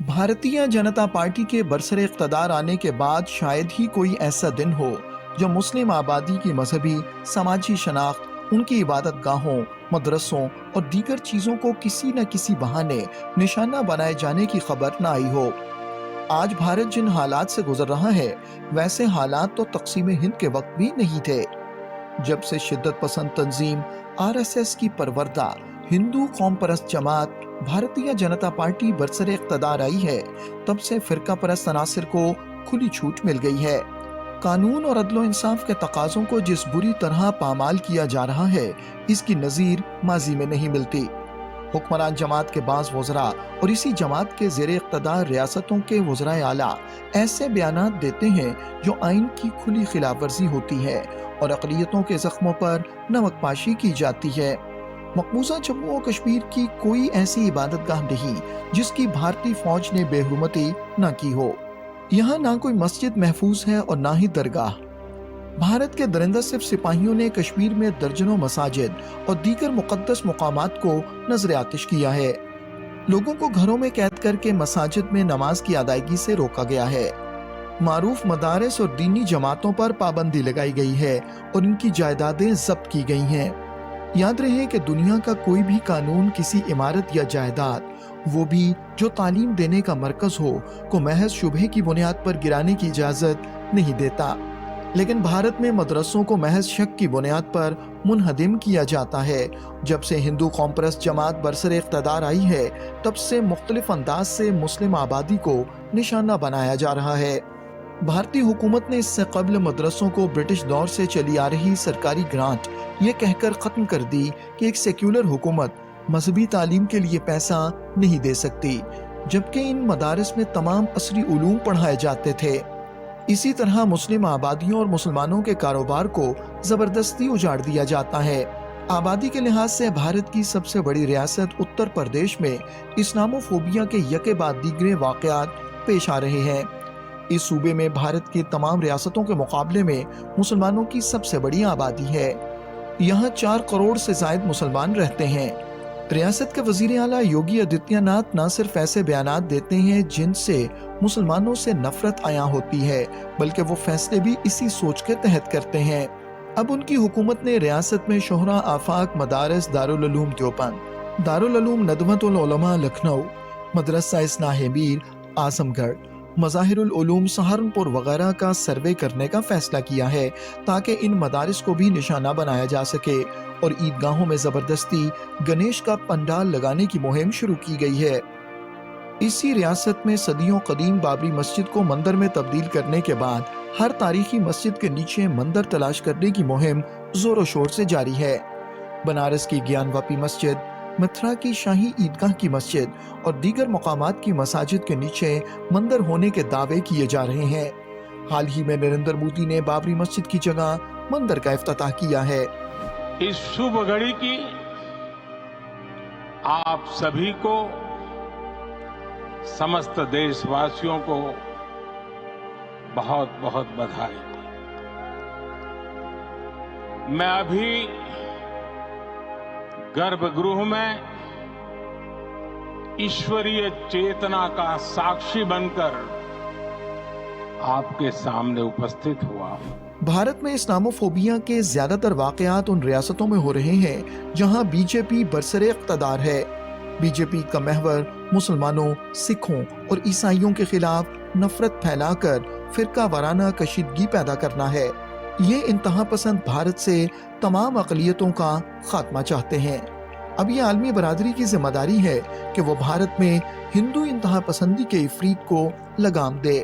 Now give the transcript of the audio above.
Bharatiya Janata party के बरसरे इक़्तिदार आने के बाद शायद ही कोई ऐसा दिन हो जो मुस्लिम आबादी की मजहबी समाजी शनाख्त, उनकी इबादत गाहों, मदरसों और दीगर चीज़ों को किसी न किसी बहाने निशाना बनाए जाने की खबर न आई हो। आज भारत जिन हालात से गुजर रहा है, वैसे हालात तो तक़सीम हिंद के वक्त भी नहीं थे। जब से शिद्दत पसंद तंजीम RSS की परवरदा हिंदू कौम परस्त जमात भारतीय जनता पार्टी बरसरे इक़्तिदार आई है, तब से फ़िरका परस्त अनासिर को खुली छूट मिल गई है। कानून और अदलो इंसाफ के तकाज़ों को जिस बुरी तरह पामाल किया जा रहा है, इसकी नज़ीर माजी में नहीं मिलती। हुक्मरान जमात के बाज़ वज़रा और इसी जमात के ज़ेरे इक़्तिदार रियासतों के वज़राए आला ऐसे बयानात देते हैं जो आइन की खुली खिलाफ वर्जी होती है और अक़लियतों के ज़ख्मों पर नमकपाशी की जाती है। मकबूजा जम्मू और कश्मीर की कोई ऐसी इबादतगाह नहीं जिसकी भारतीय फौज ने बेहुरमती न की हो। यहाँ ना कोई मस्जिद महफूज है और ना ही दरगाह। भारत के दरिंदा सिर्फ सिपाहियों ने कश्मीर में दर्जनों मसाजिद और दीगर मुक़द्दस मुकामात को नजर आतिश किया है। लोगों को घरों में कैद करके मसाजिद में नमाज की अदायगी से रोका गया है। मारूफ मदारस और दीनी जमातों पर पाबंदी लगाई गई है और इनकी जायदादें जब्त की गई हैं। याद रहे कि दुनिया का कोई भी कानून किसी इमारत या जायदाद, वो भी जो तालीम देने का मरकज हो, को महज शुबहे की बुनियाद पर गिराने की इजाजत नहीं देता। लेकिन भारत में मदरसों को महज शक की बुनियाद पर मुनहदिम किया जाता है। जब से हिंदू कौम परस्त जमात बरसरे इक़्तिदार आई है, तब से मुख्तलिफ अंदाज से मुस्लिम आबादी को निशाना बनाया जा रहा है। भारतीय हुकूमत ने इससे कबल मदरसों को ब्रिटिश दौर से चली आ रही सरकारी ग्रांट ये कहकर ख़त्म कर दी कि एक सेक्युलर हुकूमत मजहबी तालीम के लिए पैसा नहीं दे सकती, जबकि इन मदारस में तमाम असरी उलूम पढ़ाए जाते थे। इसी तरह मुस्लिम आबादियों और मुसलमानों के कारोबार को ज़बरदस्ती उजाड़ दिया जाता है। आबादी के लिहाज से भारत की सबसे बड़ी रियासत उत्तर प्रदेश में इस्लामोफोबिया के यके बाद दीगरे वाक़यात पेश आ रहे हैं। इस सूबे में भारत की तमाम रियासतों के मुकाबले में मुसलमानों की सबसे बड़ी आबादी है। यहाँ 4 करोड़ से ज़ायद मुसलमान रहते हैं। रियासत के वज़ीर आला योगी आदित्यनाथ न सिर्फ ऐसे बयानात देते हैं जिनसे मुसलमानों से नफरत आया होती है, बल्कि वो फैसले भी इसी सोच के तहत करते हैं। अब उनकी हुकूमत ने रियासत में शोहरा आफाक मदारस दारुल उलूम देवबंद, दारुल उलूम नदवतुल उलमा लखनऊ, मदरसा इस्लाह मीर आजमगढ़, मज़ाहिरुल उलूम सहारनपुर वगैरह का सर्वे करने का फैसला किया है, ताकि इन मदारिस को भी निशाना बनाया जा सके। और ईदगाहों में ज़बरदस्ती गणेश का पंडाल लगाने की मुहिम शुरू की गई है। इसी रियासत में सदियों कदीम बाबरी मस्जिद को मंदिर में तब्दील करने के बाद हर तारीखी मस्जिद के नीचे मंदिर तलाश करने की मुहिम जोरों शोर से जारी है। बनारस की ज्ञानवापी मस्जिद, मथुरा की शाही ईदगाह की मस्जिद और दीगर मकामात की मसाजिद के नीचे मंदिर होने के दावे किए जा रहे हैं। हाल ही में नरेंद्र मोदी ने बाबरी मस्जिद की जगह मंदिर का इफ्तिताह किया है। इस शुभ घड़ी की आप सभी को, समस्त देशवासियों को बहुत बहुत बधाई। मैं अभी गर्भगृह में ईश्वरीय चेतना का साक्षी बनकर आपके सामने उपस्थित हुआ हूं। भारत में इस्लामोफोबिया के ज्यादातर वाकयात उन रियासतों में हो रहे हैं जहां बीजेपी बरसरे इक़्तिदार है। बीजेपी का महवर मुसलमानों, सिखों और ईसाइयों के खिलाफ नफरत फैलाकर फिरका वाराना कशीदगी पैदा करना है। ये इंतहा पसंद भारत से तमाम अक़लियतों का खात्मा चाहते हैं। अब ये आलमी बरादरी की जिम्मेदारी है कि वो भारत में हिंदू इंतहा पसंदी के इफरीत को लगाम दे।